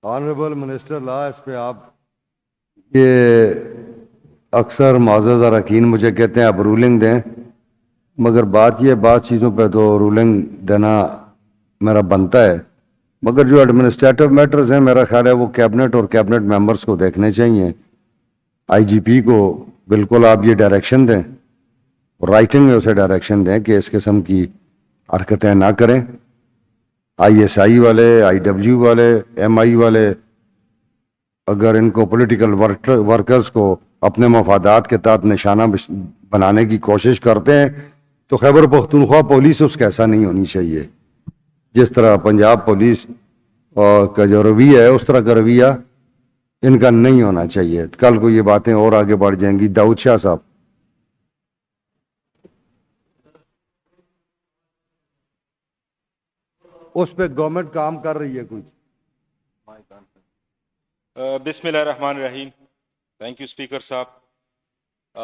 Honourable minister لا، اس پہ آپ یہ اکثر معزز اراکین مجھے کہتے ہیں آپ رولنگ دیں، مگر بات چیزوں پہ تو رولنگ دینا میرا بنتا ہے، مگر جو ایڈمنسٹریٹو میٹرز ہیں میرا خیال ہے وہ کیبنٹ اور کیبنٹ ممبرز کو دیکھنے چاہیے۔ آئی جی پی کو بالکل آپ یہ ڈائریکشن دیں، رائٹنگ میں اسے ڈائریکشن دیں کہ اس قسم کی حرکتیں نہ کریں۔ آئی ایس آئی والے، آئی ڈبلیو والے، ایم آئی والے اگر ان کو پولیٹیکل ورکرز کو اپنے مفادات کے تحت نشانہ بنانے کی کوشش کرتے ہیں تو خیبر پختونخوا پولیس اس کا ایسا نہیں ہونی چاہیے۔ جس طرح پنجاب پولیس کا جو رویہ ہے اس طرح کا رویہ ان کا نہیں ہونا چاہیے۔ کل کو یہ باتیں اور آگے بڑھ جائیں گی۔ داؤد شاہ صاحب، اس پہ گورنمنٹ کام کر رہی ہے کچھ۔ بسم اللہ الرحمن الرحیم۔ تھینک یو اسپیکر صاحب۔